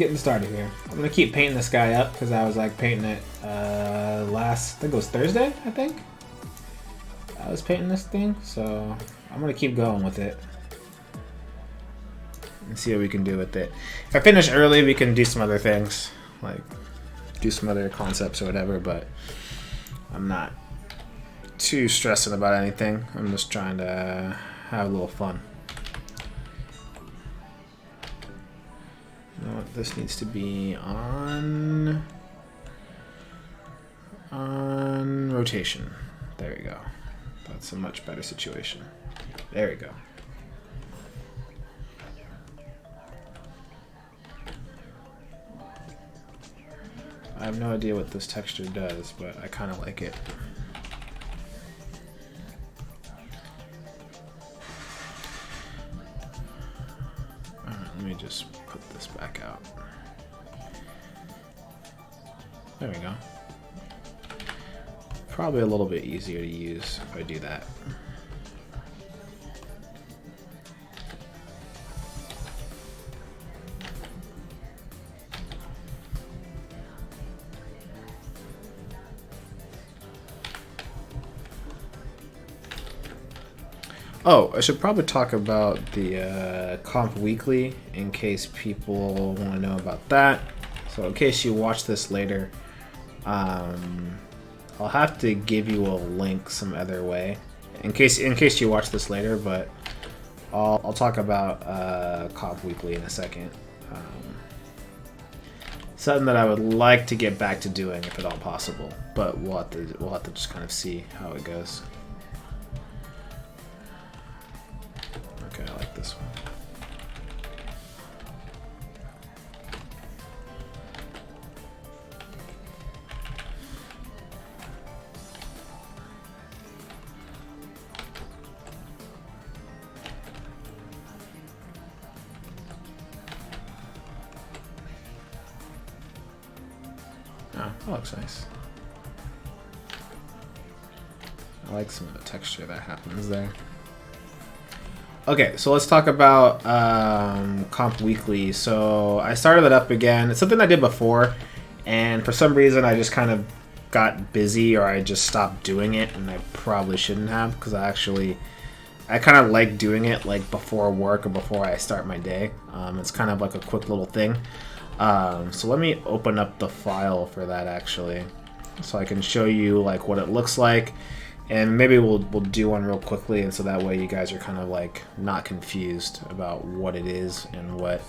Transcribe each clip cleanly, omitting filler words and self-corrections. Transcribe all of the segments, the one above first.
getting started here. I'm gonna keep painting this guy up because I was like painting it last, I think it was Thursday, I think. I was painting this thing, so I'm gonna keep going with it and see what we can do with it. If I finish early, we can do some other things, like do some other concepts or whatever, but I'm not too stressing about anything. I'm just trying to have a little fun. You know what, this needs to be on rotation. There we go. That's a much better situation. There we go. I have no idea what this texture does, but I kind of like it. Let me just put this back out. There we go. Probably a little bit easier to use if I do that. Oh, I should probably talk about the Comp Weekly in case people want to know about that. So in case you watch this later, I'll have to give you a link some other way. In case you watch this later, but I'll talk about Comp Weekly in a second. Something that I would like to get back to doing if at all possible, but we'll have to just kind of see how it goes. Okay, I like this one. Oh, that looks nice. I like some of the texture that happens there. Okay, so let's talk about Comp Weekly. So I started it up again. It's something I did before, and for some reason I just kind of got busy, or I just stopped doing it, and I probably shouldn't have, because I kind of like doing it like before work or before I start my day. It's kind of like a quick little thing. So let me open up the file for that actually, so I can show you like what it looks like. And maybe we'll do one real quickly, and so that way you guys are kind of like not confused about what it is and what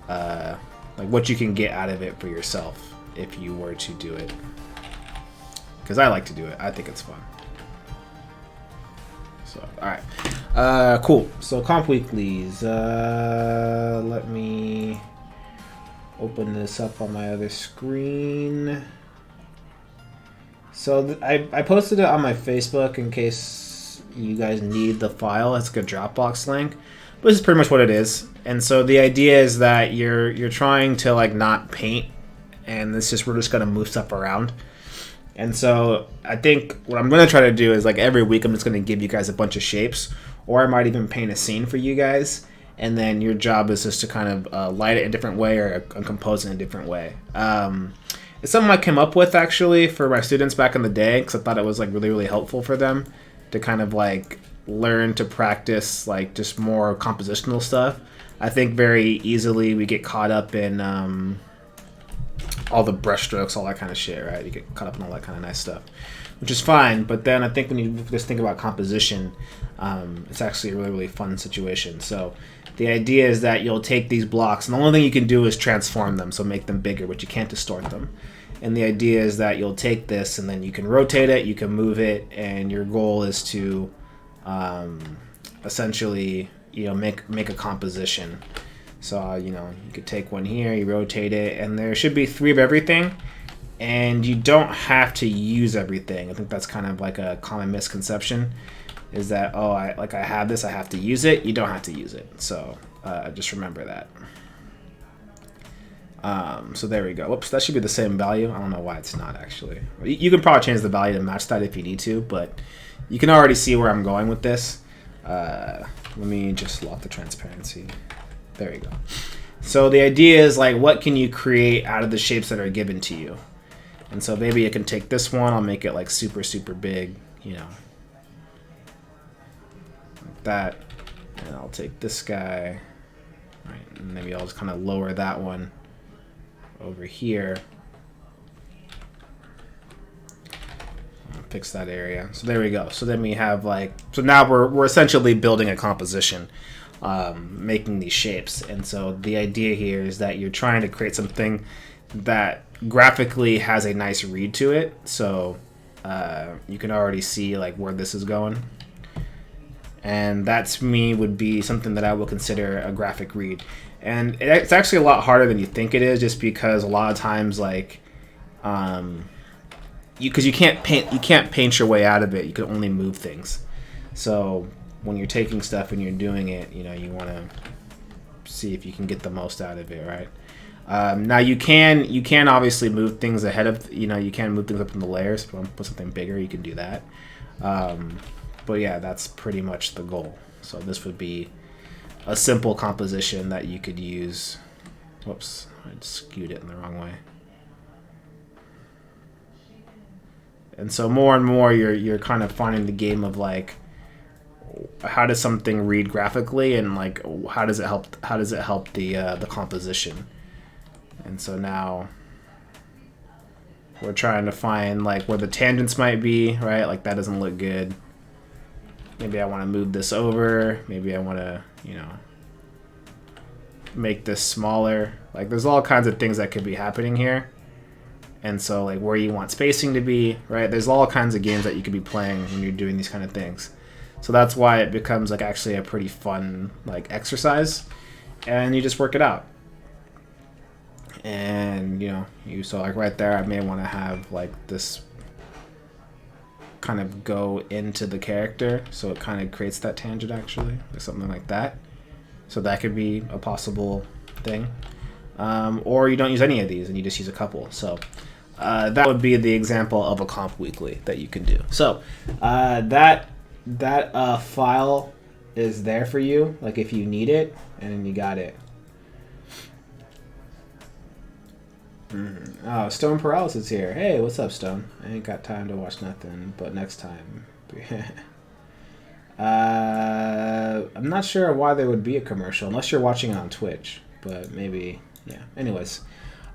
like what you can get out of it for yourself if you were to do it. Because I like to do it. I think it's fun. So alright. Cool. So Comp Weeklies. Let me open this up on my other screen. So I posted it on my Facebook in case you guys need the file. It's like a Dropbox link, but this is pretty much what it is. And so the idea is that you're trying to like not paint, and we're just gonna move stuff around. And so I think what I'm gonna try to do is like every week I'm just gonna give you guys a bunch of shapes, or I might even paint a scene for you guys, and then your job is just to kind of light it a different way or compose it in a different way. It's something I came up with actually for my students back in the day, because I thought it was like really, really helpful for them to kind of like learn to practice like just more compositional stuff. I think very easily we get caught up in all the brush strokes, all that kind of shit, right? You get caught up in all that kind of nice stuff, which is fine. But then I think when you just think about composition, it's actually a really, really fun situation. So the idea is that you'll take these blocks, and the only thing you can do is transform them, so make them bigger, but you can't distort them. And the idea is that you'll take this, and then you can rotate it, you can move it, and your goal is to essentially, make a composition. So, you could take one here, you rotate it, and there should be 3 of everything, and you don't have to use everything. I think that's kind of like a common misconception, is that, oh, I have this, I have to use it. You don't have to use it. So just remember that. So there we go. Whoops, that should be the same value. I don't know why it's not actually. You can probably change the value to match that if you need to, but you can already see where I'm going with this. Let me just lock the transparency. There you go. So the idea is like, what can you create out of the shapes that are given to you? And so maybe I can take this one, I'll make it like super, super big, you know, like that. And I'll take this guy, right? And maybe I'll just kind of lower that one over here. I'll fix that area. So there we go. So then we have like, so now we're essentially building a composition, making these shapes. And so the idea here is that you're trying to create something that graphically has a nice read to it. So you can already see like where this is going. And that to me would be something that I would consider a graphic read. And it's actually a lot harder than you think it is, just because a lot of times like because you can't paint your way out of it. You can only move things. So when you're taking stuff and you're doing it, you know, you want to see if you can get the most out of it, right? Now you can obviously move things ahead of, you know, you can move things up in the layers. If you want to put something bigger, you can do that. But yeah, that's pretty much the goal. So this would be a simple composition that you could use. Whoops, I skewed it in the wrong way. And so more and more you're kind of finding the game of like, how does something read graphically, and like how does it help the composition. And so now we're trying to find like where the tangents might be, right? Like that doesn't look good. Maybe I want to move this over. Maybe I want to, you know, make this smaller. Like there's all kinds of things that could be happening here. And so like where you want spacing to be, right? There's all kinds of games that you could be playing when you're doing these kind of things. So that's why it becomes like actually a pretty fun like exercise, and you just work it out. And you know, so like right there, I may want to have like this kind of go into the character, so it kind of creates that tangent actually, or something like that. So that could be a possible thing. Or you don't use any of these and you just use a couple. So that would be the example of a comp weekly that you can do. So that file is there for you, like if you need it, and you got it. Oh, Stone Paralysis here. Hey, what's up, Stone? I ain't got time to watch nothing, but next time. I'm not sure why there would be a commercial, unless you're watching it on Twitch, but maybe, yeah. Anyways,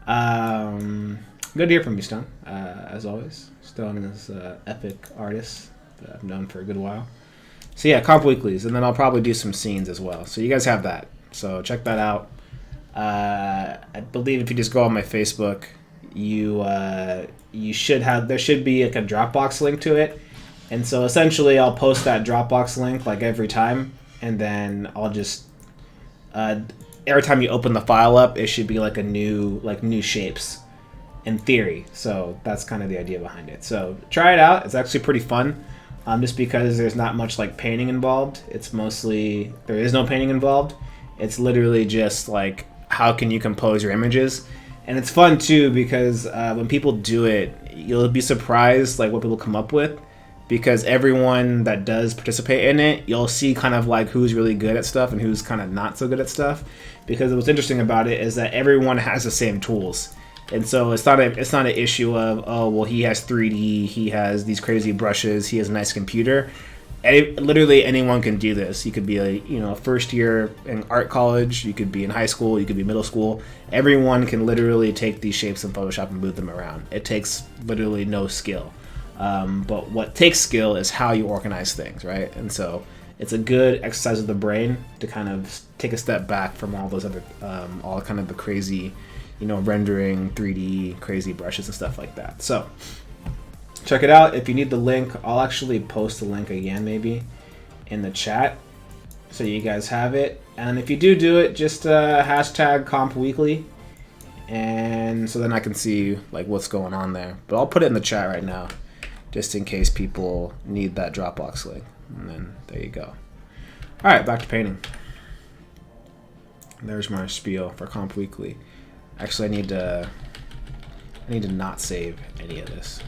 good to hear from you, Stone. As always, Stone is an epic artist that I've known for a good while. So yeah, comp weeklies, and then I'll probably do some scenes as well. So you guys have that. So check that out. I believe if you just go on my Facebook, you should have, there should be like a Dropbox link to it. And so essentially I'll post that Dropbox link like every time, and then I'll just every time you open the file up, it should be like a new shapes in theory. So that's kind of the idea behind it. So try it out. It's actually pretty fun. Just because there's not much like painting involved. It's mostly, there is no painting involved. It's literally just like, how can you compose your images? And it's fun too, because when people do it, you'll be surprised like what people come up with, because everyone that does participate in it, you'll see kind of like who's really good at stuff and who's kind of not so good at stuff. Because what's interesting about it is that everyone has the same tools. And so it's not an issue of, oh, well, he has 3D, he has these crazy brushes, he has a nice computer. Literally anyone can do this. You could be a first year in art college, you could be in high school, you could be middle school. Everyone can literally take these shapes in Photoshop and move them around. It takes literally no skill. But what takes skill is how you organize things, right? And so it's a good exercise of the brain to kind of take a step back from all those other, all kind of the crazy, rendering, 3D, crazy brushes and stuff like that. So check it out. If you need the link, I'll actually post the link again maybe in the chat so you guys have it. And if you do it, just hashtag comp weekly, and so then I can see like what's going on there. But I'll put it in the chat right now just in case people need that Dropbox link. And then there you go. All right, back to painting. There's my spiel for comp weekly. Actually, I need to not save any of this.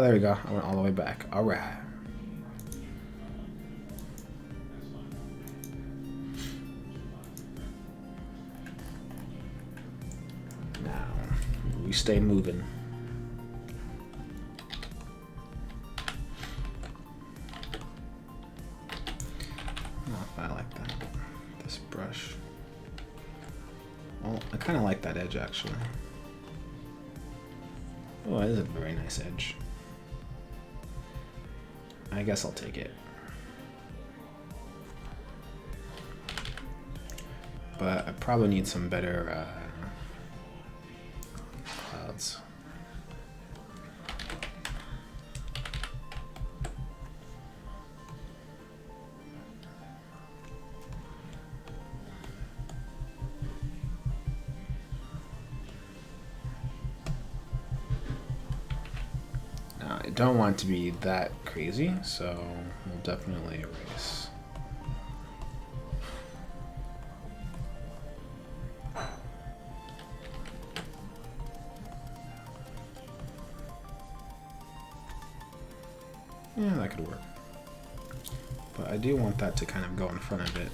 There we go. I went all the way back. All right. Now, we stay moving. I like that. This brush. Well, I kind of like that edge actually. Oh, that is a very nice edge. I guess I'll take it. But I probably need some better clouds. I don't want it to be that crazy, so we'll definitely erase. Yeah, that could work. But I do want that to kind of go in front of it.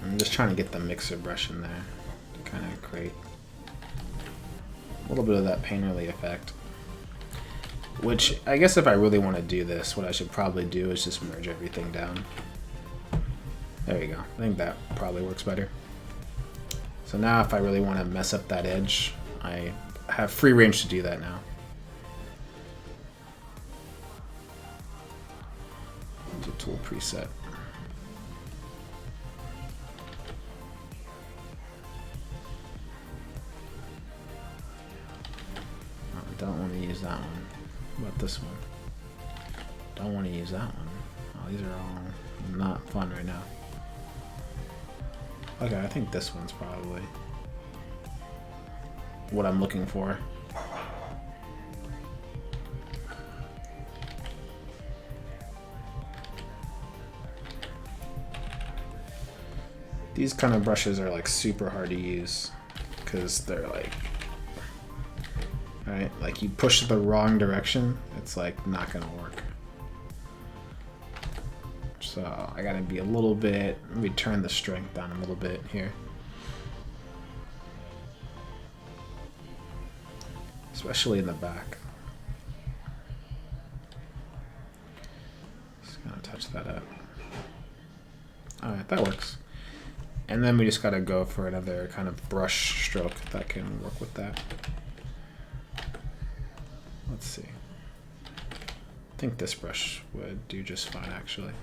I'm just trying to get the mixer brush in there to kind of create a little bit of that painterly effect. Which, I guess if I really want to do this, what I should probably do is just merge everything down. There you go. I think that probably works better. So now if I really want to mess up that edge, I have free range to do that now. Into tool preset. Don't want to use that one. What about this one? Don't want to use that one. Oh, these are all not fun right now. Okay, I think this one's probably what I'm looking for. These kind of brushes are like super hard to use because they're like, right? Like you push the wrong direction, it's like not gonna work. So I gotta be a little bit, let me turn the strength down a little bit here. Especially in the back. Just gonna touch that up. Alright, that works. And then we just gotta go for another kind of brush stroke that can work with that. Let's see. I think this brush would do just fine, actually.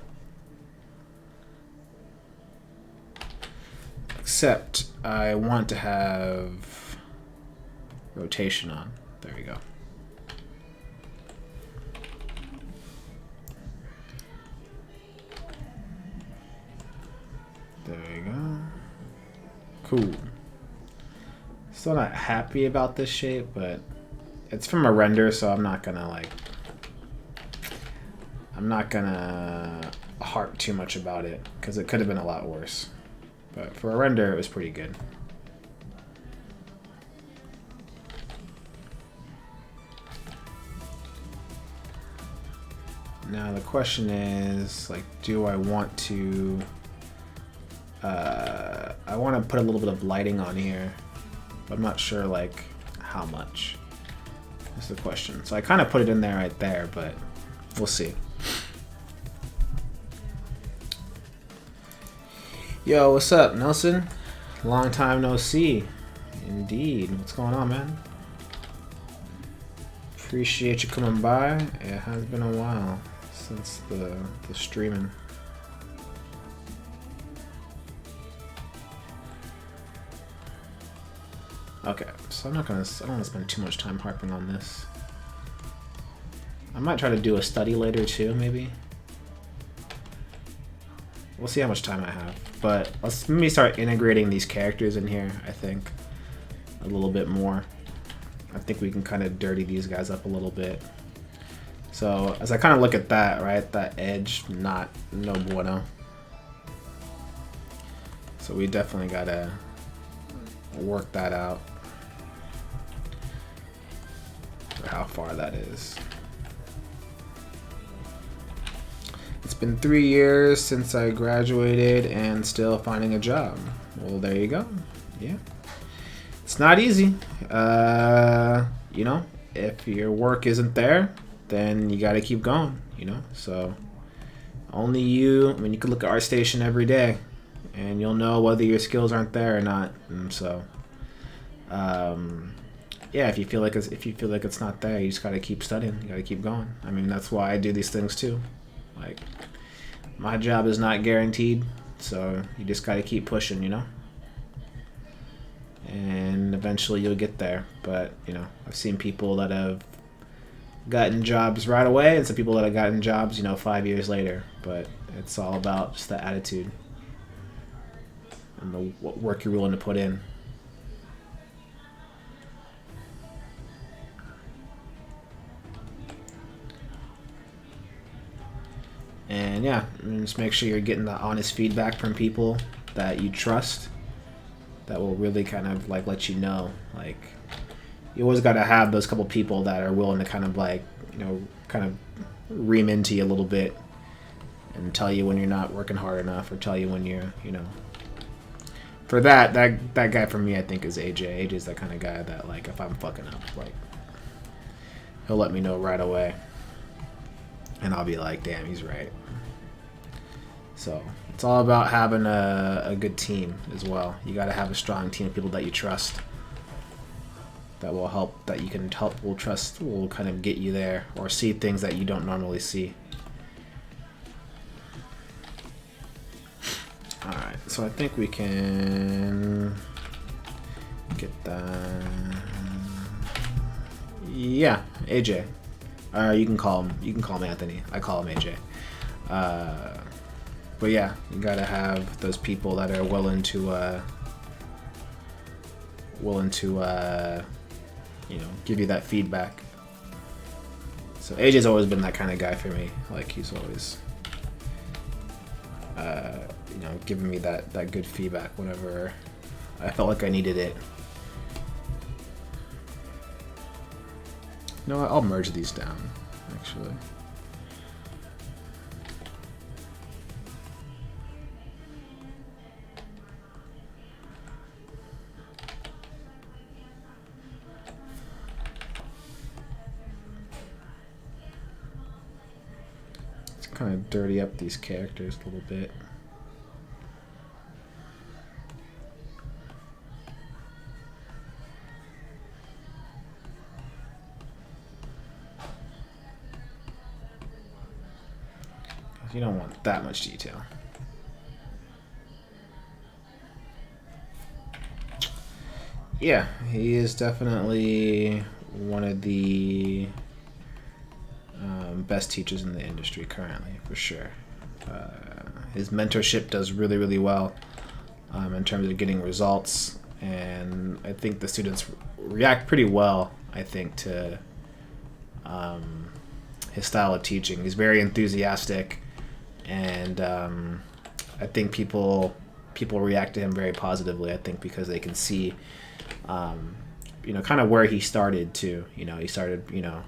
Except I want to have rotation on. There we go. There you go. Cool. Still not happy about this shape, but it's from a render, so I'm not gonna harp too much about it because it could have been a lot worse. But for a render, it was pretty good. Now the question is, like, do I want to? I want to put a little bit of lighting on here, but I'm not sure like how much. That's the question. So I kind of put it in there right there, but we'll see. Yo, what's up, Nelson? Long time no see. Indeed. What's going on, man? Appreciate you coming by. It has been a while since the streaming. Okay, so I don't want to spend too much time harping on this. I might try to do a study later too, maybe. We'll see how much time I have. But let me start integrating these characters in here, I think, a little bit more. I think we can kind of dirty these guys up a little bit. So as I kind of look at that, right, that edge, no bueno. So we definitely gotta work that out. for how far that is. It's been 3 years since I graduated and still finding a job. Well, there you go. Yeah. It's not easy. You know, if your work isn't there, then you got to keep going, you know? So only you, I mean, you could look at ArtStation every day and you'll know whether your skills aren't there or not. And so, yeah, if you feel like it's not there, you just got to keep studying. You got to keep going. I mean, that's why I do these things too. Like, my job is not guaranteed, so you just got to keep pushing, you know? And eventually you'll get there. But, you know, I've seen people that have gotten jobs right away and some people that have gotten jobs, you know, 5 years later. But it's all about just the attitude and what work you're willing to put in. And yeah, just make sure you're getting the honest feedback from people that you trust, that will really kind of like let you know. Like, you always got to have those couple people that are willing to kind of like, you know, kind of ream into you a little bit and tell you when you're not working hard enough, or tell you when you're, you know. For that guy for me, I think, is AJ. AJ's that kind of guy that, like, if I'm fucking up, like, he'll let me know right away. And I'll be like, damn, he's right. So it's all about having a good team as well. You got to have a strong team of people that you trust, that will help, that you can help, will trust, will kind of get you there, or see things that you don't normally see. Alright, so I think we can get that. Yeah, AJ. You can call him Anthony. I call him AJ. But yeah, you gotta have those people that are willing to you know, give you that feedback. So AJ's always been that kind of guy for me. Like, he's always you know, giving me that good feedback whenever I felt like I needed it. You know what? I'll merge these down, actually. Let's kind of dirty up these characters a little bit. You don't want that much detail. Yeah, he is definitely one of the best teachers in the industry currently, for sure. His mentorship does really, really well in terms of getting results, and I think the students react pretty well, I think, to his style of teaching. He's very enthusiastic. And I think people react to him very positively, I think, because they can see, you know, kind of where he started too. You know, he started, you know,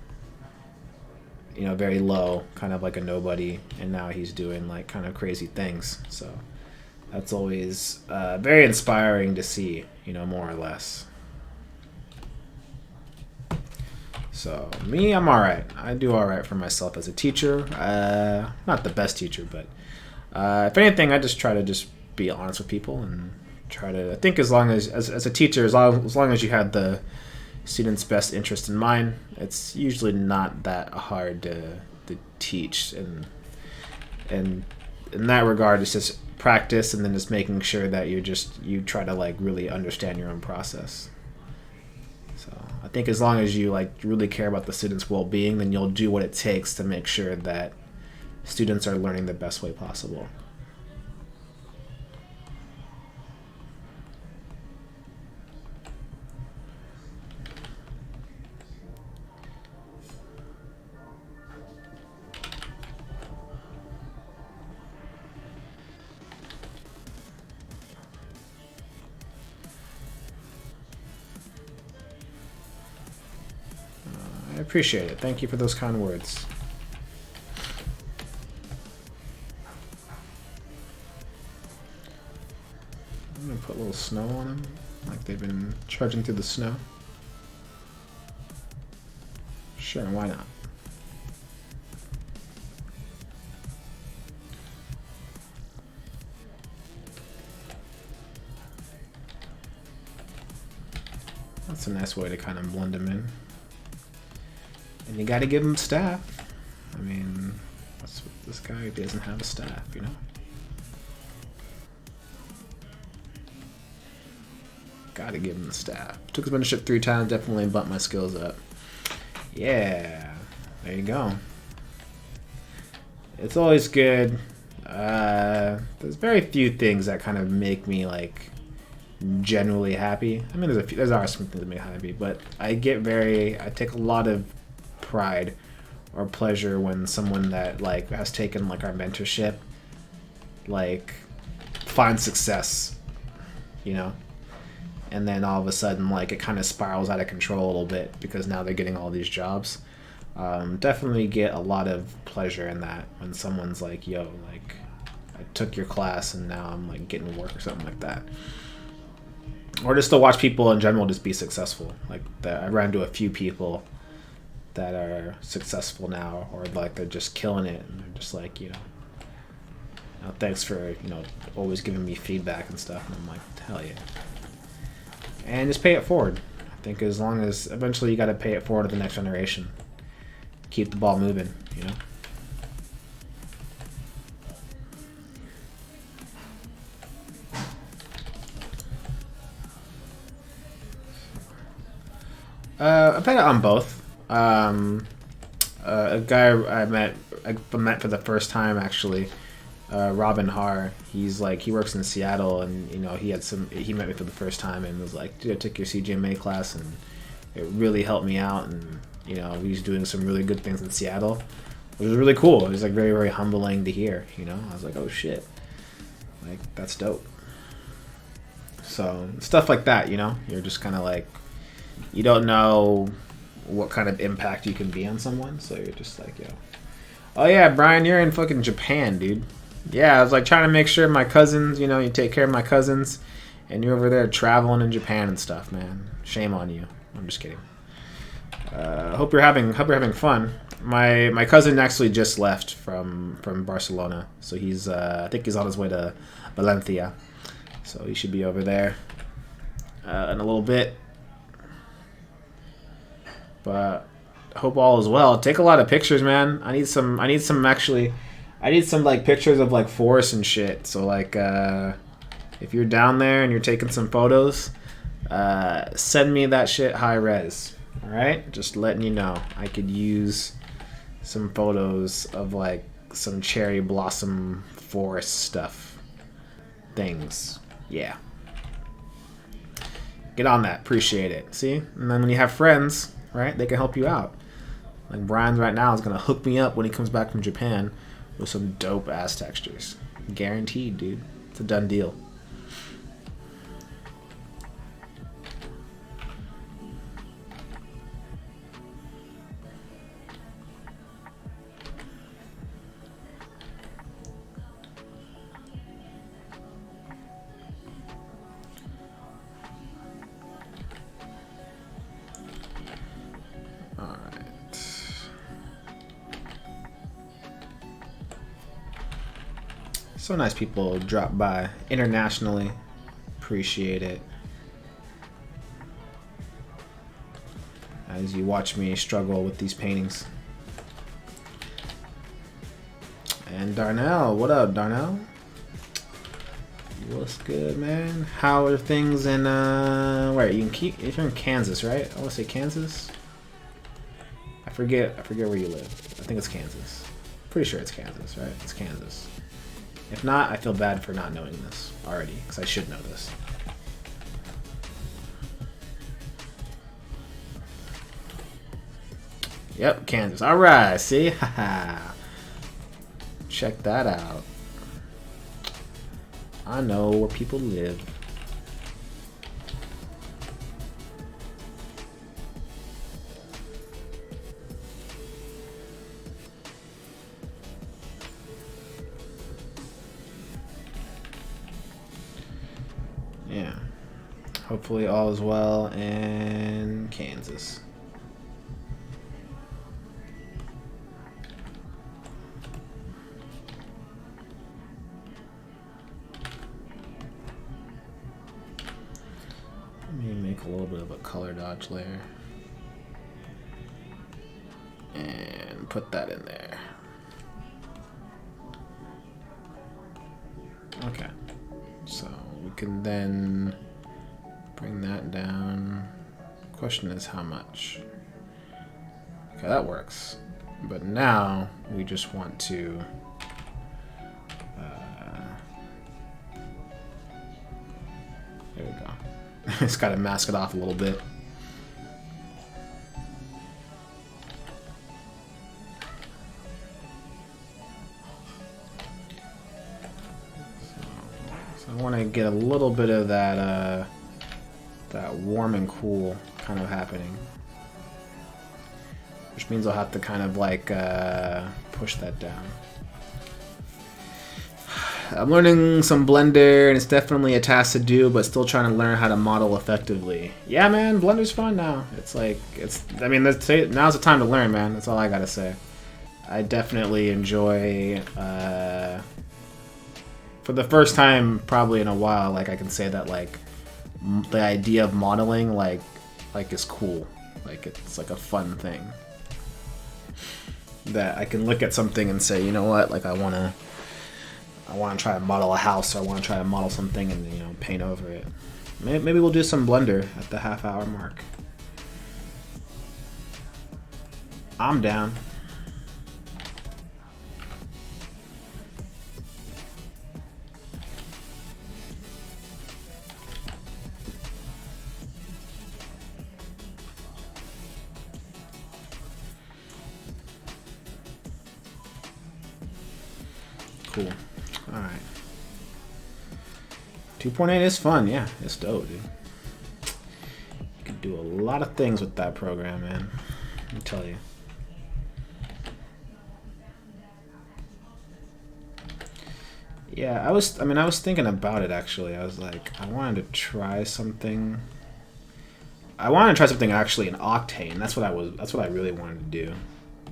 very low, kind of like a nobody, and now he's doing like kind of crazy things. So that's always very inspiring to see, you know, more or less. So me, I'm all right. I do all right for myself as a teacher. Not the best teacher, but if anything, I just try to just be honest with people and try to. I think as long as a teacher, as long as you have the student's best interest in mind, it's usually not that hard to teach. And in that regard, it's just practice, and then just making sure that you try to like really understand your own process. So I think as long as you like really care about the students' well-being, then you'll do what it takes to make sure that students are learning the best way possible. I appreciate it. Thank you for those kind words. I'm gonna put a little snow on them, like they've been trudging through the snow. Sure, why not? That's a nice way to kind of blend them in. And you gotta give them staff. I mean, that's what this guy doesn't have a staff, you know? Gotta give him the staff. Took his mentorship 3 times, definitely bumped my skills up. Yeah, there you go. It's always good. There's very few things that kind of make me like genuinely happy. I mean, there's always some things that make me happy, but I take a lot of pride or pleasure when someone that like has taken like our mentorship like finds success, you know, and then all of a sudden like it kind of spirals out of control a little bit because now they're getting all these jobs. Definitely get a lot of pleasure in that when someone's like, yo, like I took your class and now I'm like getting work or something like that. Or just to watch people in general just be successful. Like I ran into a few people that are successful now, or like they're just killing it, and they're just like, you know, thanks for, you know, always giving me feedback and stuff. And I'm like, hell yeah. And just pay it forward. I think as long as eventually you got to pay it forward to the next generation. Keep the ball moving, you know. I played it on both. A guy I met for the first time actually, Robin Har. He works in Seattle, and you know he met me for the first time and was like, dude, I took your CGMA class and it really helped me out, and you know he's doing some really good things in Seattle, which was really cool. It was like very, very humbling to hear. You know, I was like, oh shit, like that's dope. So stuff like that, you know, you're just kind of like, you don't know what kind of impact you can be on someone, so you're just like, yo, oh yeah, Brian, you're in fucking Japan, dude. Yeah, I was like trying to make sure my cousins, you know, you take care of my cousins, and you're over there traveling in Japan and stuff, man. Shame on you. I'm just kidding. Hope you're having fun. My cousin actually just left from Barcelona, so he's I think he's on his way to Valencia, so he should be over there in a little bit. But hope all is well. Take a lot of pictures, man. I need some like pictures of like forests and shit. So like if you're down there and you're taking some photos, send me that shit high res. All right? Just letting you know. I could use some photos of like some cherry blossom forest stuff. Things. Yeah. Get on that. Appreciate it. See? And then when you have friends, right, they can help you out. Like Brian right now is going to hook me up when he comes back from Japan with some dope ass textures. Guaranteed, dude. It's a done deal. So nice people drop by internationally. Appreciate it. As you watch me struggle with these paintings. And Darnell, what up, Darnell? What's good, man? How are things in where you can keep? If you're in Kansas, right? I want to say Kansas. I forget where you live. I think it's Kansas. Pretty sure it's Kansas, right? It's Kansas. If not, I feel bad for not knowing this already, because I should know this. Yep, Kansas. All right, see? Haha. Check that out. I know where people live. Hopefully all is well in Kansas. Let me make a little bit of a color dodge layer. And put that in there. Okay. So we can then bring that down. Question is how much? Okay, that works. But now we just want to there we go. Just gotta mask it off a little bit. So I want to get a little bit of that that warm and cool kind of happening, which means I'll have to kind of like push that down. I'm learning some Blender, and it's definitely a task to do, but still trying to learn how to model effectively. Yeah, man, Blender's fun now. It's like, I mean, now's the time to learn, man. That's all I gotta say. I definitely enjoy, for the first time probably in a while, like I can say that like the idea of modeling like is cool. Like it's like a fun thing that I can look at something and say, you know what, like I want to try to model a house, or I want to try to model something and, you know, paint over it. Maybe we'll do some Blender at the half-hour mark. I'm down. Cool. Alright. 2.8 is fun, yeah. It's dope, dude. You can do a lot of things with that program, man. Let me tell you. Yeah, I was thinking about it actually. I was like, I wanted to try something. I wanted to try something actually in Octane. That's what I really wanted to do.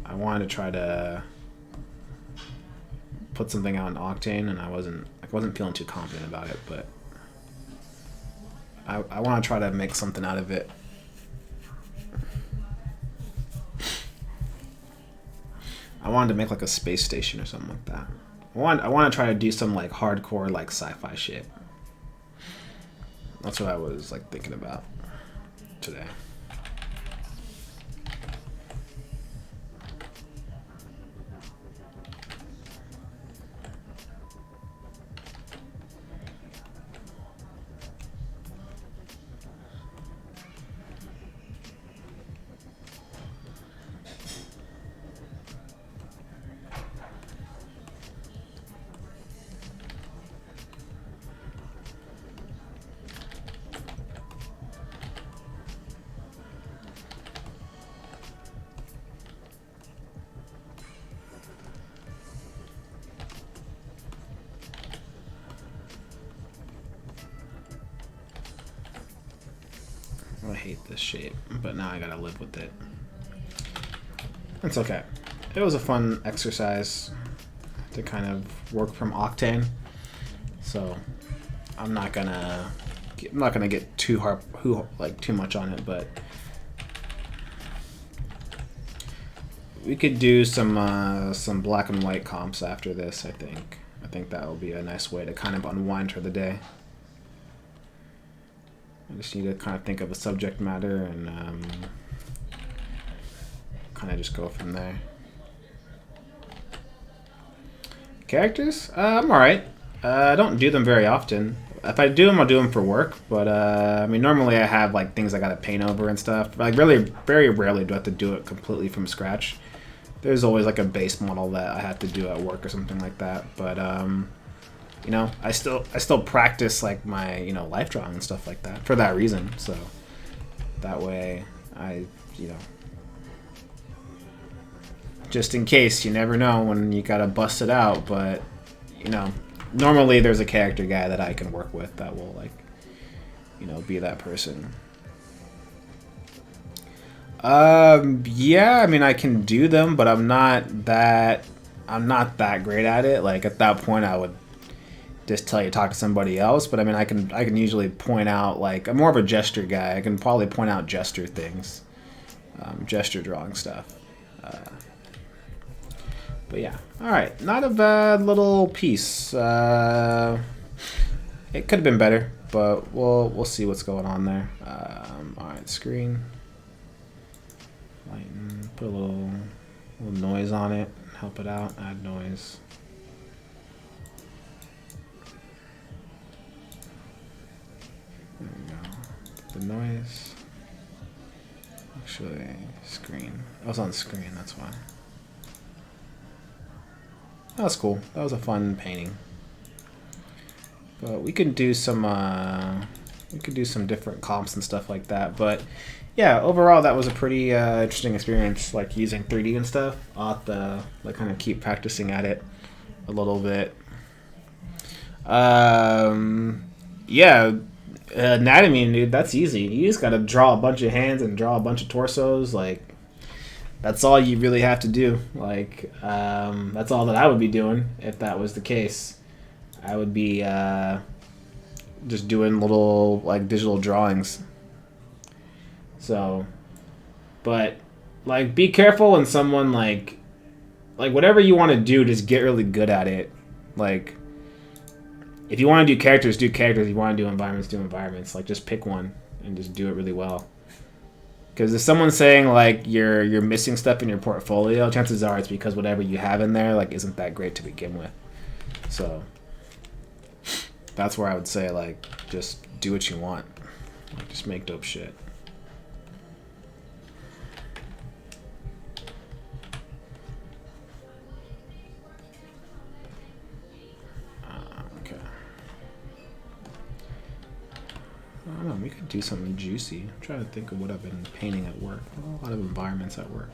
I wanted to try to put something out in Octane, and I wasn't feeling too confident about it, but I want to try to make something out of it. I wanted to make like a space station or something like that. I want to try to do some like hardcore like sci-fi shit. That's what I was like thinking about today. I hate this shape, but now I gotta live with it. It's okay. It was a fun exercise to kind of work from Octane, so I'm not gonna get too much on it, but we could do some black and white comps after this. I think that will be a nice way to kind of unwind for the day. I just need to kind of think of a subject matter and kind of just go from there. Characters? I'm alright. I don't do them very often. If I do them, I'll do them for work. But I mean, normally I have like things I gotta paint over and stuff. Like really, very rarely do I have to do it completely from scratch. There's always like a base model that I have to do at work or something like that. But you know, I still practice like my, you know, life drawing and stuff like that for that reason. So that way you know, just in case, you never know when you gotta bust it out. But you know, normally there's a character guy that I can work with that will like, you know, be that person. Yeah, I mean, I can do them, but I'm not that great at it. Like at that point, I would just tell you to talk to somebody else. But I mean, I can usually point out, like, I'm more of a gesture guy. I can probably point out gesture things, gesture drawing stuff. But yeah, all right, not a bad little piece. It could have been better, but we'll see what's going on there. All right, screen. Lighten, put a little noise on it, help it out, add noise. There we go. The noise. Actually, screen. I was on screen, that's why. That was cool. That was a fun painting. But we can do some different comps and stuff like that. But yeah, overall that was a pretty interesting experience, like using 3D and stuff. I'll have to like kind of keep practicing at it a little bit. Yeah, anatomy, dude, that's easy. You just gotta draw a bunch of hands and draw a bunch of torsos. Like, that's all you really have to do. Like, that's all that I would be doing if that was the case. I would be just doing little like digital drawings. So, but like, be careful when someone like whatever you want to do, just get really good at it. Like, if you want to do characters, do characters. If you want to do environments, do environments. Like, just pick one and just do it really well. Because if someone's saying like you're missing stuff in your portfolio, chances are it's because whatever you have in there like isn't that great to begin with. So that's where I would say, like, just do what you want. Like, just make dope shit. Okay. I don't know, we could do something juicy. I'm trying to think of what I've been painting at work. A lot of environments at work.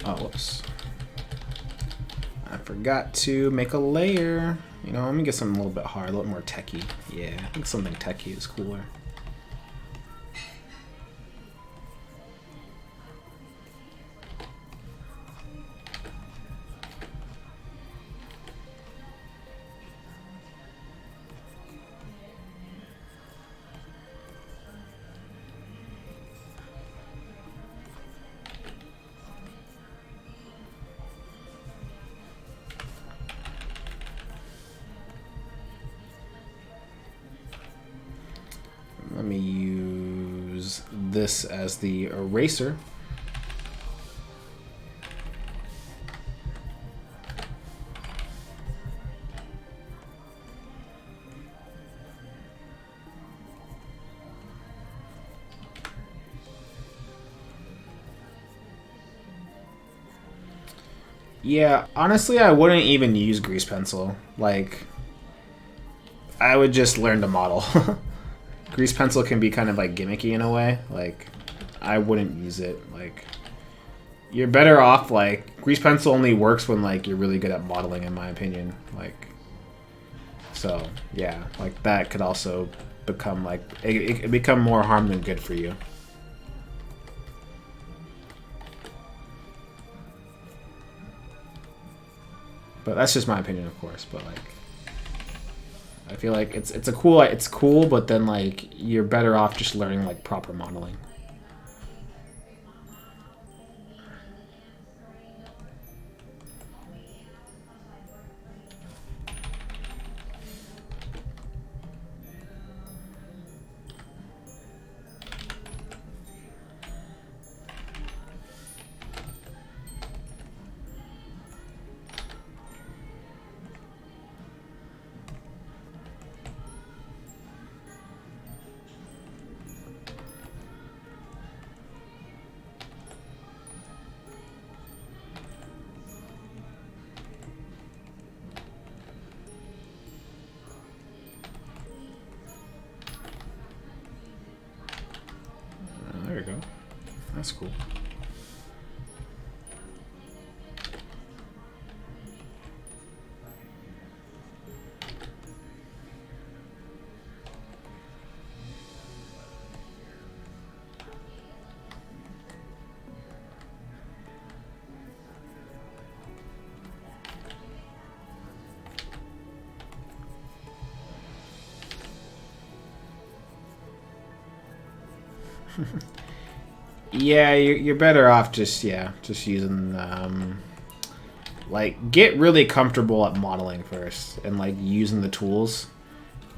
Oh, whoops. I forgot to make a layer. You know, let me get something a little bit hard, a little more techie. Yeah, I think something techie is cooler. Let me use this as the eraser. Yeah, honestly, I wouldn't even use grease pencil. Like, I would just learn to model. Grease pencil can be kind of like gimmicky in a way. Like, I wouldn't use it. Like, you're better off, like, grease pencil only works when like you're really good at modeling, in my opinion. Like, so yeah, like that could also become like it could become more harm than good for you. But that's just my opinion, of course. But like, I feel like it's cool, but then like you're better off just learning like proper modeling. That's cool. Yeah, you're better off just using like get really comfortable at modeling first and like using the tools,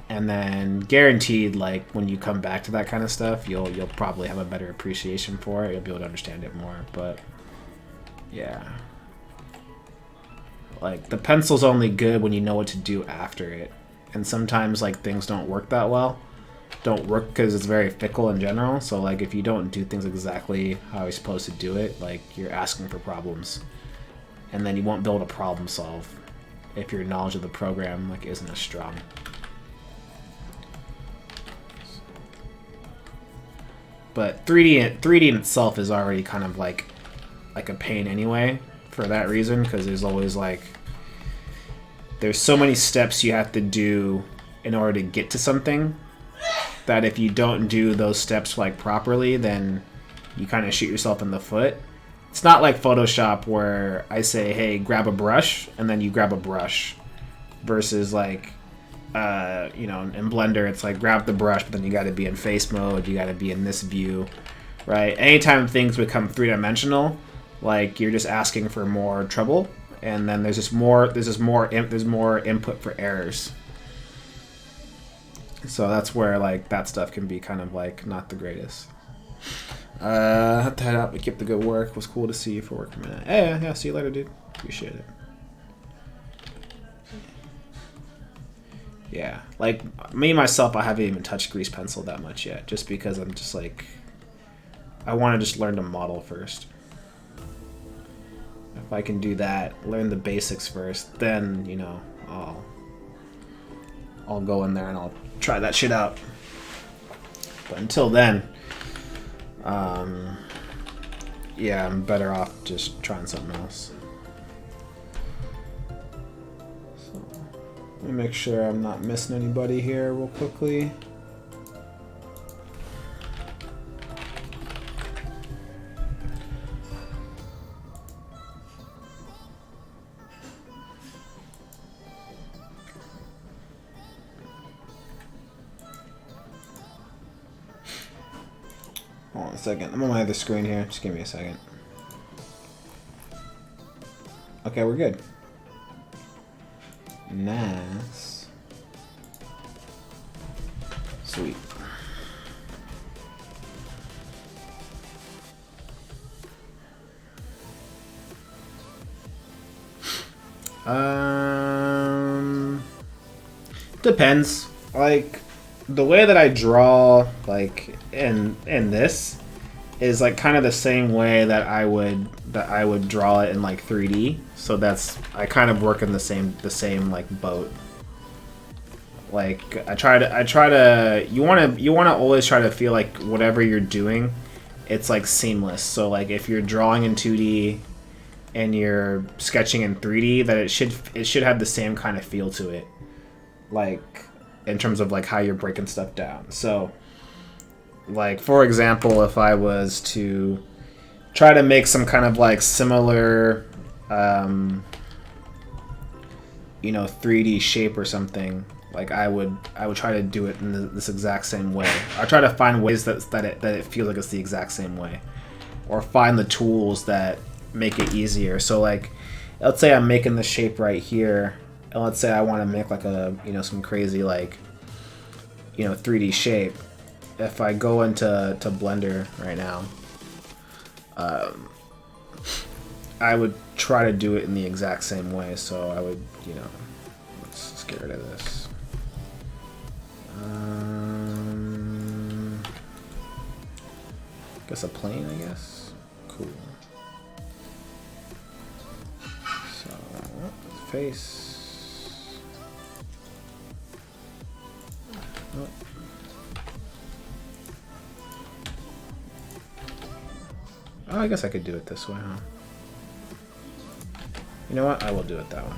and then guaranteed like when you come back to that kind of stuff, you'll probably have a better appreciation for it. You'll be able to understand it more. But yeah, like the pencil's only good when you know what to do after it, and sometimes like things don't work that well. Don't work because it's very fickle in general. So like if you don't do things exactly how you're supposed to do it, like you're asking for problems, and then you won't be able to problem solve if your knowledge of the program like isn't as strong. But 3D in itself is already kind of like a pain anyway for that reason, because there's always like there's so many steps you have to do in order to get to something, that if you don't do those steps like properly, then you kind of shoot yourself in the foot. It's not like Photoshop where I say, hey, grab a brush, and then you grab a brush, versus like you know, in Blender it's like grab the brush, but then you got to be in face mode, you got to be in this view, right? Anytime things become three-dimensional, like you're just asking for more trouble, and then there's more input for errors. So that's where like that stuff can be kind of like not the greatest. Have to head out, but keep the good work. It was cool to see you for work a minute. Hey, yeah, see you later, dude. Appreciate it. Yeah, like me myself, I haven't even touched grease pencil that much yet, just because I'm just like I want to just learn to model first. If I can do that, learn the basics first, then you know I'll go in there and I'll try that shit out. But until then, yeah, I'm better off just trying something else. So, let me make sure I'm not missing anybody here real quickly. Hold on a second. I'm on my other screen here. Just give me a second. Okay, we're good. Nice. Sweet. Depends. Like the way that I draw, like in this, is like kind of the same way that I would draw it in like 3D. So I kind of work in the same like boat. Like I try to you want to always try to feel like whatever you're doing, it's like seamless. So like if you're drawing in 2D and you're sketching in 3D, that it should have the same kind of feel to it, like in terms of like how you're breaking stuff down. So like for example, if I was to try to make some kind of like similar you know, 3D shape or something, like I would try to do it in this exact same way. I try to find ways that it feels like it's the exact same way, or find the tools that make it easier. So like let's say I'm making the shape right here, and let's say I want to make like a, you know, some crazy like, you know, 3D shape. If I go into Blender right now, I would try to do it in the exact same way. So I would, you know, let's just get rid of this. Guess a plane, I guess. Cool. So face. Oh. Oh, I guess I could do it this way, huh? You know what? I will do it that way.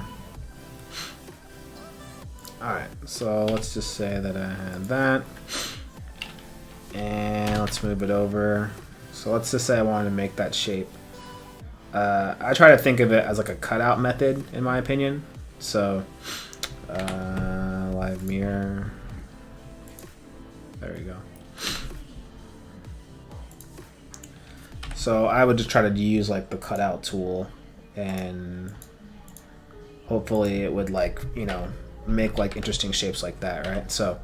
Alright, so let's just say that I had that. And let's move it over. So let's just say I wanted to make that shape. I try to think of it as like a cutout method, in my opinion. So, live mirror. There we go. So I would just try to use like the cutout tool, and hopefully it would, like, you know, make like interesting shapes like that, right? So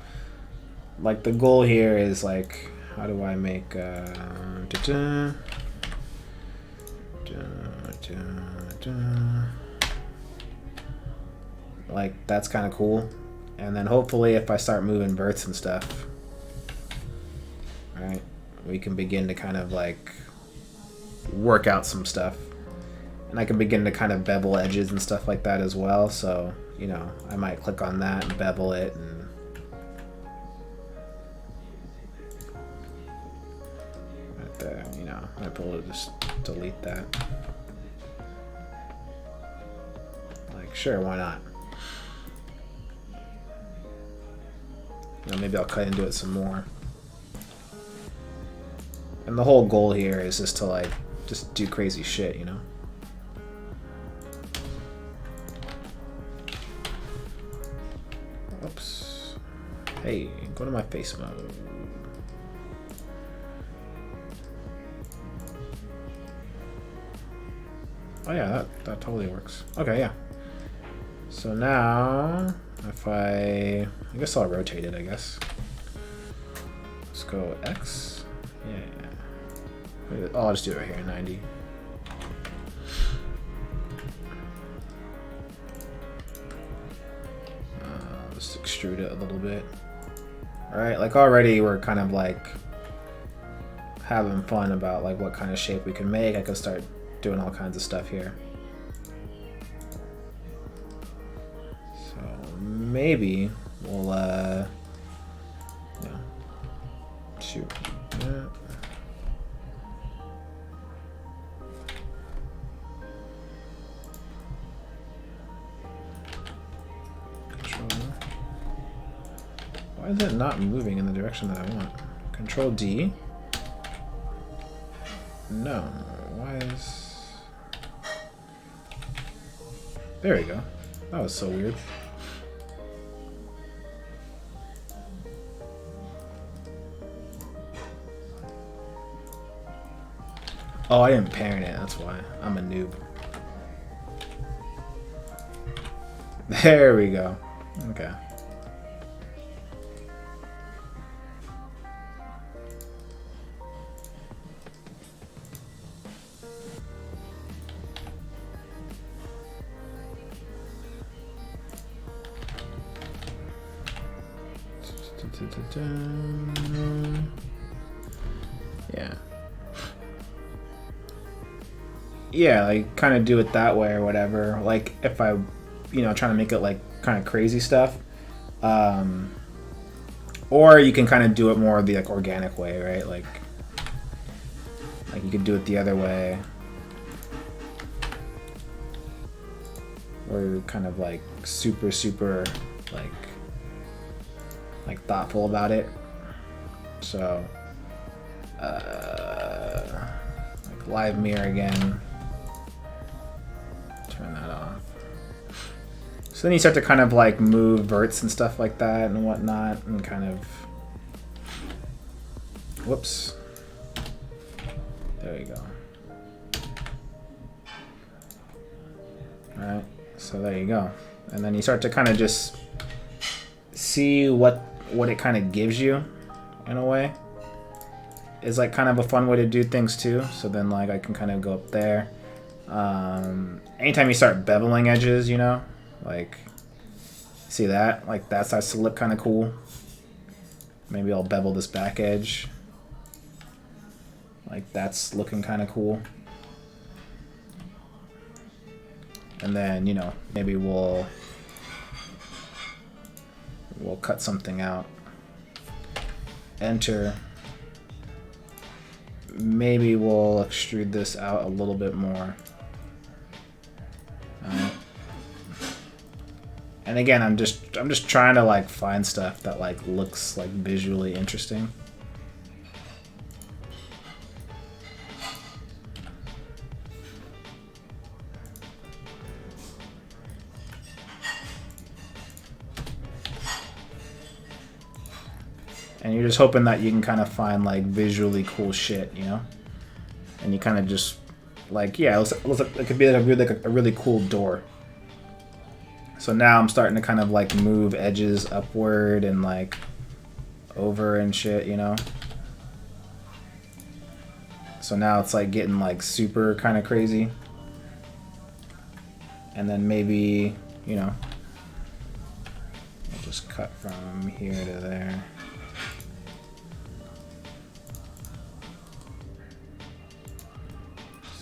like the goal here is like, how do I make like that's kind of cool. And then hopefully if I start moving verts and stuff, right, we can begin to kind of like work out some stuff. And I can begin to kind of bevel edges and stuff like that as well. So, you know, I might click on that and bevel it, and right there, you know, I might be able to just delete that. Like, sure, why not? You know, maybe I'll cut into it some more. And the whole goal here is just to like, just do crazy shit, you know? Oops. Hey, go to my face mode. Oh yeah, that totally works. Okay, yeah. So now, if I guess I'll rotate it, I guess. Let's go X. Yeah. Oh, I'll just do it right here, 90. Just extrude it a little bit. Alright, like already we're kind of like having fun about like what kind of shape we can make. I could start doing all kinds of stuff here. So maybe we'll yeah. Shoot. Yeah. Why is it not moving in the direction that I want? Control D. No. Why is... There we go. That was so weird. Oh, I didn't parent it. That's why. I'm a noob. There we go. Okay. Yeah. Yeah, like kind of do it that way or whatever. Like if I, you know, trying to make it like kind of crazy stuff. Or you can kind of do it more the like organic way, right? Like you could do it the other way. Or you're kind of like super like thoughtful about it. So like live mirror again. Turn that off. So then you start to kind of like move verts and stuff like that and whatnot, and kind of, whoops. There you go. Alright, so there you go. And then you start to kind of just see what it kind of gives you, in a way. Is like kind of a fun way to do things too. So then like I can kind of go up there. Anytime you start beveling edges, you know, like see that? Like that starts to look kind of cool. Maybe I'll bevel this back edge. Like that's looking kind of cool. And then, you know, maybe we'll cut something out. Enter. maybe we'll extrude this out a little bit more. And again, I'm just trying to like find stuff that like looks like visually interesting. And you're just hoping that you can kind of find like visually cool shit, you know? And you kind of just like, yeah, it could be like a really cool door. So now I'm starting to kind of like move edges upward and like over and shit, you know? So now it's like getting like super kind of crazy. And then maybe, you know, I'll just cut from here to there.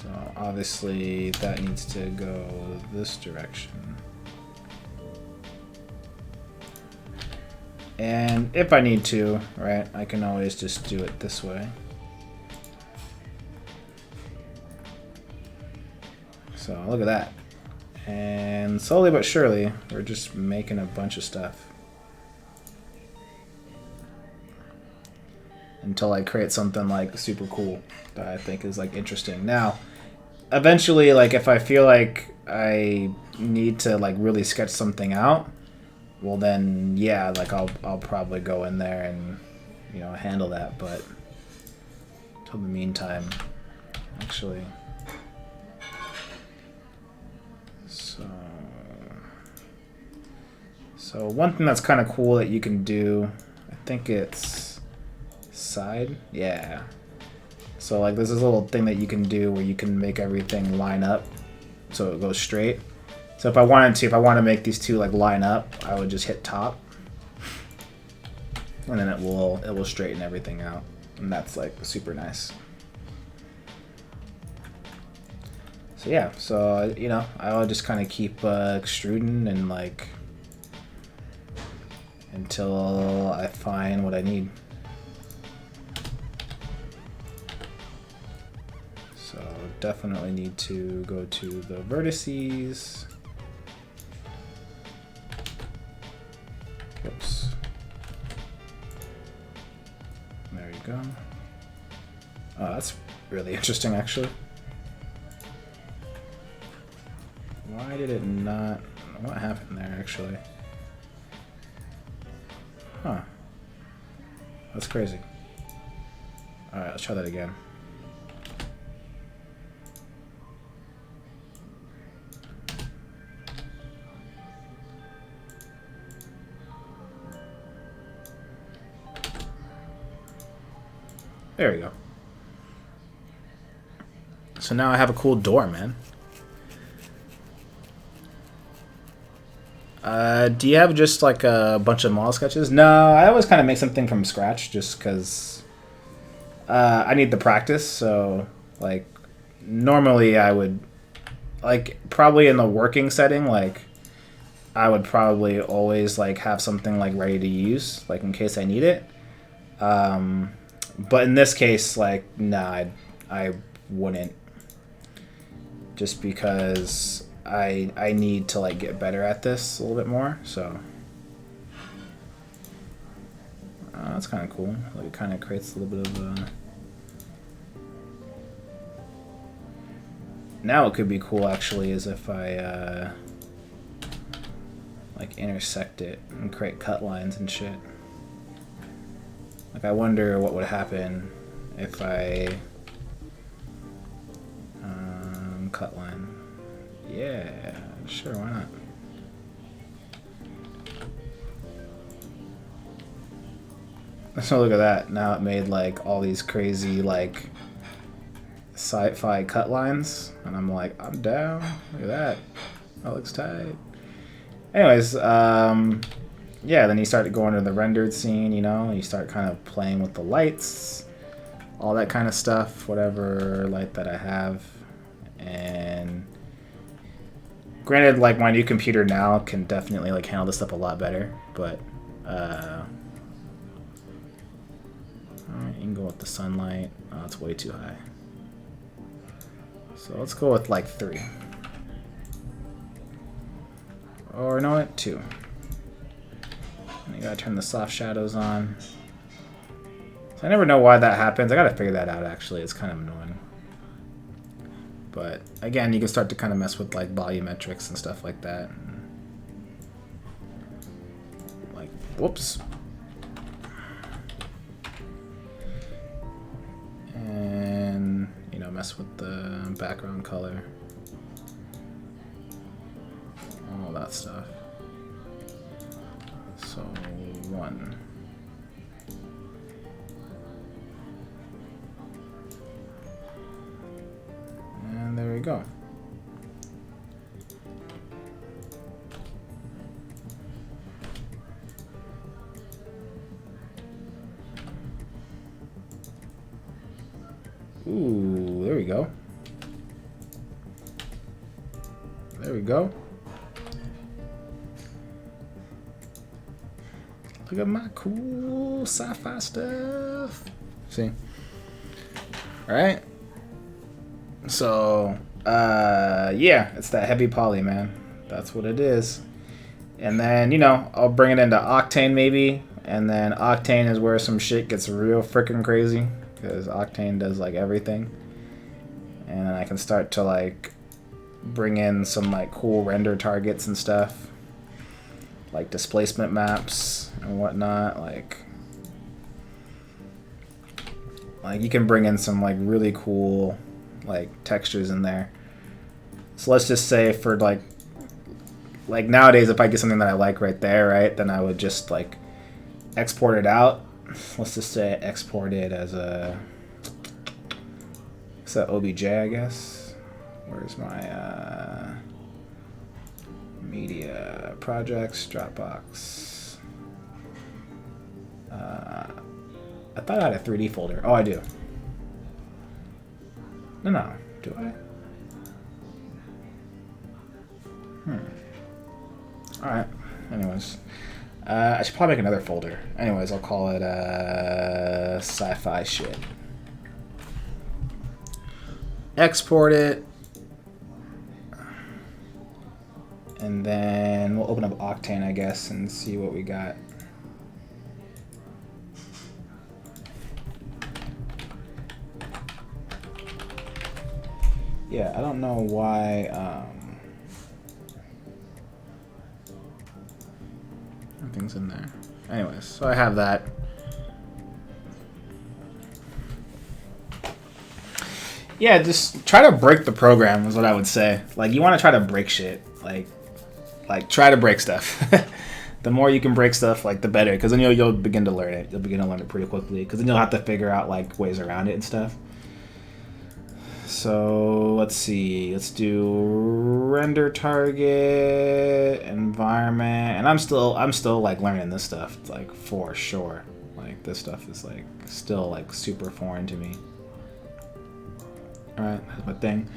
So obviously that needs to go this direction. And if I need to, right, I can always just do it this way. So look at that. And slowly but surely, we're just making a bunch of stuff. Until I create something like super cool that I think is like interesting. Now, eventually, like if I feel like I need to like really sketch something out, well then yeah, like I'll probably go in there and, you know, handle that. But till the meantime, actually, so one thing that's kind of cool that you can do, I think it's side, yeah. So like there's this little thing that you can do where you can make everything line up so it goes straight. So if I want to make these two like line up, I would just hit top, and then it will straighten everything out, and that's like super nice. So yeah, so you know, I'll just kind of keep extruding and like until I find what I need. So definitely need to go to the vertices. Oops. There you go. Oh, that's really interesting, actually. Why did it not... What happened there, actually? Huh. That's crazy. Alright, let's try that again. There we go. So now I have a cool door, man. Do you have just like a bunch of model sketches? No, I always kind of make something from scratch just because I need the practice. So like normally I would like probably in the working setting, like I would probably always like have something like ready to use, like in case I need it. But in this case, like, nah, I wouldn't. Just because I need to, like, get better at this a little bit more, so. That's kind of cool. Like, it kind of creates a little bit of Now what could be cool, actually, is if I, like, intersect it and create cut lines and shit. Like, I wonder what would happen if I cut line. Yeah, sure, why not? So look at that. Now it made like all these crazy like sci-fi cut lines, and I'm like, I'm down. Look at that. That looks tight. Anyways, yeah, then you start to go into the rendered scene, you know, you start kind of playing with the lights, all that kind of stuff, whatever light that I have. And granted, like my new computer now can definitely like handle this stuff a lot better, but Alright, you can go with the sunlight. Oh, it's way too high. So let's go with like 3. Or no, what? 2. And you gotta turn the soft shadows on. So I never know why that happens. I gotta figure that out actually. It's kind of annoying. But again, you can start to kind of mess with like volumetrics and stuff like that. Like, whoops. And, you know, mess with the background color. All that stuff. So, 1. And there we go. Ooh, there we go. There we go. Look at my cool sci-fi stuff. See? Alright. So, yeah, it's that heavy poly, man. That's what it is. And then, you know, I'll bring it into Octane maybe. And then Octane is where some shit gets real freaking crazy. Because Octane does, like, everything. And then I can start to, like, bring in some, like, cool render targets and stuff. Like displacement maps and whatnot. Like you can bring in some, like, really cool, like, textures in there. So let's just say for like nowadays, if I get something that I like right there, right, then I would just like export it out. Let's just say export it as a, what's that, OBJ, I guess. Where's my media projects, Dropbox. I thought I had a 3D folder. Oh, I do. No, do I? Alright, anyways. I should probably make another folder. Anyways, I'll call it sci-fi shit. Export it. And then we'll open up Octane, I guess, and see what we got. Yeah, I don't know why nothing's in there. Anyways, so I have that. Yeah, just try to break the program is what I would say. Like, you want to try to break shit. Like try to break stuff. The more you can break stuff, like, the better, because then you'll begin to learn it. You'll begin to learn it pretty quickly, because then you'll have to figure out, like, ways around it and stuff. So let's see. Let's do render target, environment, and I'm still like learning this stuff, like, for sure. Like, this stuff is like still like super foreign to me. All right, that's my thing.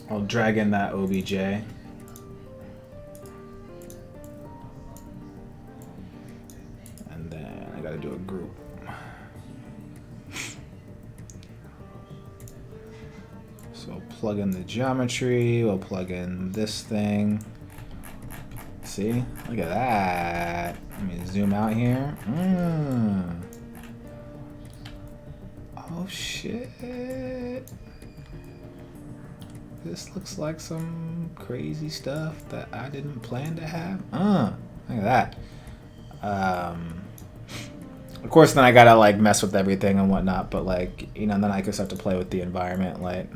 I'll drag in that OBJ. And then I gotta do a group. So we'll plug in the geometry, we'll plug in this thing. See? Look at that. Let me zoom out here. Oh shit. This looks like some crazy stuff that I didn't plan to have. Look at that. Of course, then I gotta, like, mess with everything and whatnot, but, like, you know, then I can start to play with the environment, like.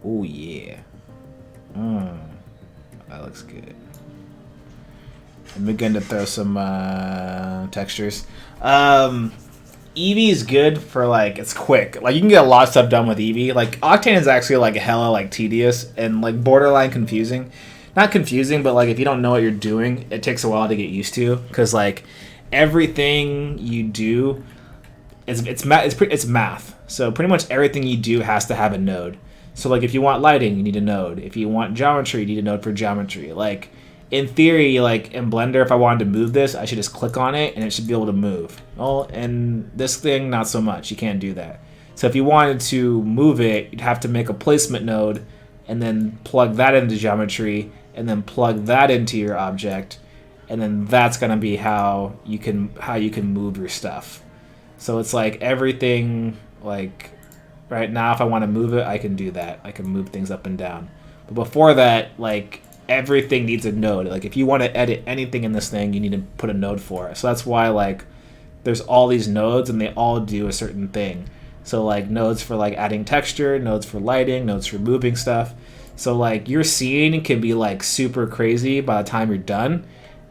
Oh yeah. That looks good. And begin to throw some textures. Eevee is good for, like, it's quick. Like, you can get a lot of stuff done with Eevee. Like, Octane is actually, like, hella, like, tedious and, like, borderline confusing. Not confusing, but, like, if you don't know what you're doing, it takes a while to get used to. Because, like, everything you do it's math. So pretty much everything you do has to have a node. So, like, if you want lighting, you need a node. If you want geometry, you need a node for geometry. Like, in theory, like in Blender, if I wanted to move this, I should just click on it and it should be able to move. Well, and this thing, not so much. You can't do that. So if you wanted to move it, you'd have to make a placement node and then plug that into geometry and then plug that into your object, and then that's gonna be how you can move your stuff. So it's like everything, like right now, if I want to move it, I can do that. I can move things up and down. But before that, like everything needs a node. Like if you want to edit anything in this thing, you need to put a node for it. So that's why like there's all these nodes and they all do a certain thing. So like nodes for like adding texture, nodes for lighting, nodes for moving stuff. So like your scene can be like super crazy by the time you're done,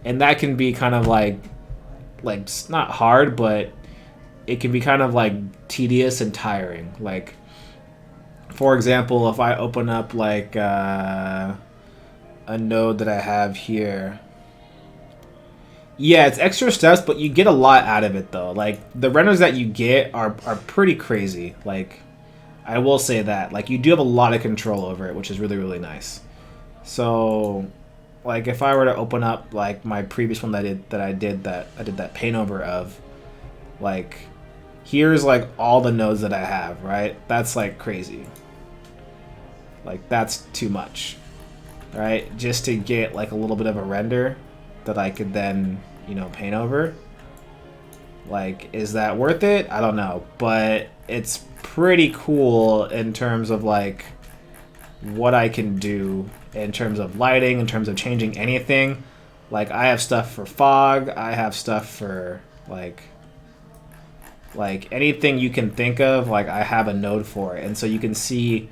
and that can be kind of like not hard, but it can be kind of like tedious and tiring. Like for example, if I open up like a node that I have here, yeah, it's extra steps, but you get a lot out of it though. Like the renders that you get are pretty crazy. Like I will say that, like you do have a lot of control over it, which is really, really nice. So like if I were to open up like my previous one that I did that paint over of, like here's like all the nodes that I have, right? That's like crazy. Like that's too much, right? Just to get like a little bit of a render that I could then, you know, paint over. Like, is that worth it? I don't know, but it's pretty cool in terms of like what I can do in terms of lighting, in terms of changing anything. Like I have stuff for fog, I have stuff for like anything you can think of, like I have a node for it. And so you can see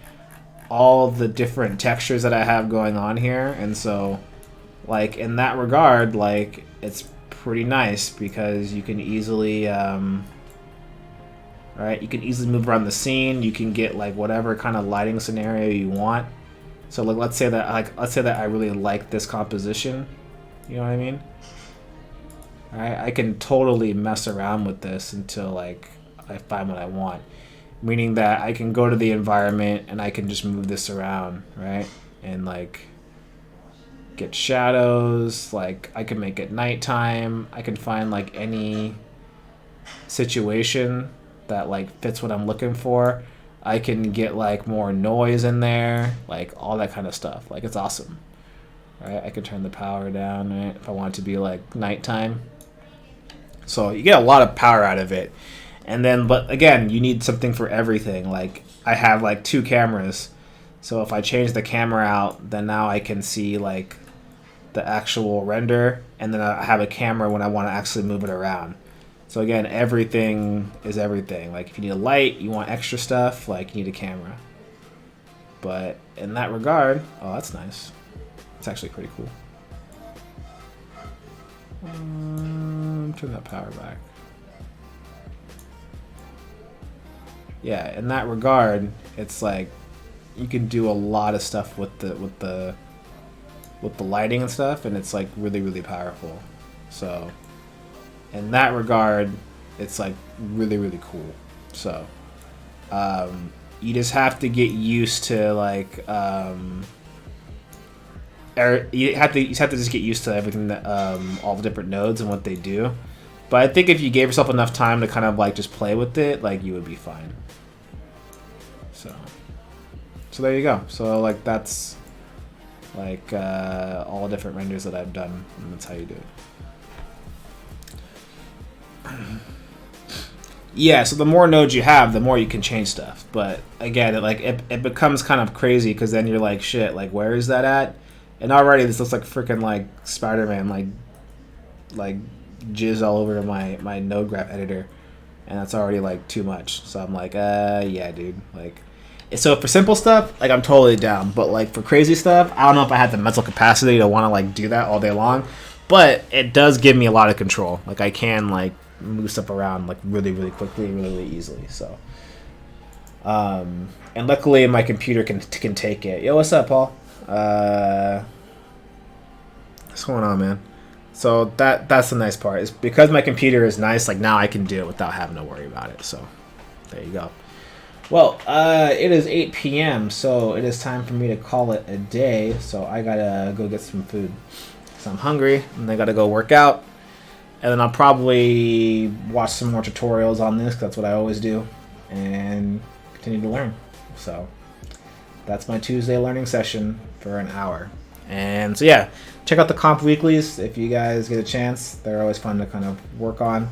all the different textures that I have going on here. And so like in that regard, like it's pretty nice because you can easily right, you can easily move around the scene. You can get like whatever kind of lighting scenario you want. So like let's say that I really like this composition, you know what I mean? I can totally mess around with this until like I find what I want, meaning that I can go to the environment and I can just move this around, right? And like get shadows, like I can make it nighttime. I can find like any situation that like fits what I'm looking for. I can get like more noise in there, like all that kind of stuff. Like it's awesome, right? I can turn the power down, right, if I want it to be like nighttime. So you get a lot of power out of it. And then, but again, you need something for everything. Like I have like 2 cameras. So if I change the camera out, then now I can see like the actual render. And then I have a camera when I want to actually move it around. So again, everything is everything. Like if you need a light, you want extra stuff, like you need a camera. But in that regard, oh, that's nice. It's actually pretty cool. Turn that power back. Yeah, in that regard, it's like you can do a lot of stuff with the lighting and stuff, and it's like really, really powerful. So in that regard, it's like really, really cool. So you just have to get used to like you have to just get used to everything that all the different nodes and what they do. But I think if you gave yourself enough time to kind of like just play with it, like you would be fine. So there you go. So like that's like all the different renders that I've done, and that's how you do it. Yeah, so the more nodes you have, the more you can change stuff. But again, it becomes kind of crazy because then you're like, shit, like where is that at? And already this looks like freaking like Spider-Man, like jizz all over my node graph editor, and that's already like too much. So I'm like, yeah, dude. Like, so for simple stuff, like I'm totally down. But like for crazy stuff, I don't know if I had the mental capacity to want to like do that all day long. But it does give me a lot of control. Like I can like move stuff around like really, really quickly, really, really easily. So, and luckily my computer can take it. Yo, what's up, Paul? What's going on, man? So that's the nice part, is because my computer is nice. Like now I can do it without having to worry about it. So there you go. Well, it is 8 p.m. so it is time for me to call it a day. So I gotta go get some food. because I'm hungry and I gotta go work out. And then I'll probably watch some more tutorials on this, 'cause that's what I always do, and continue to learn. So that's my Tuesday learning session for an hour. And so yeah, check out the comp weeklies if you guys get a chance. They're always fun to kind of work on,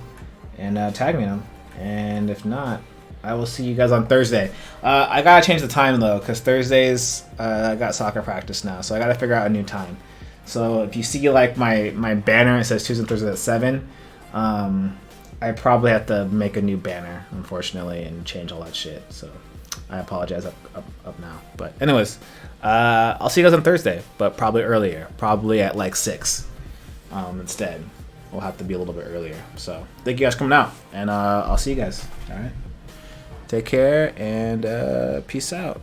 and tag me in them. And if not, I will see you guys on Thursday. I gotta change the time though, because Thursdays I got soccer practice now, so I gotta figure out a new time. So if you see like my banner, it says Tuesday and Thursday at 7. I probably have to make a new banner, unfortunately, and change all that shit. So I apologize up now. But anyways, I'll see you guys on Thursday, but probably earlier, probably at like 6 instead. We'll have to be a little bit earlier. So thank you guys for coming out, and I'll see you guys. All right, take care and peace out.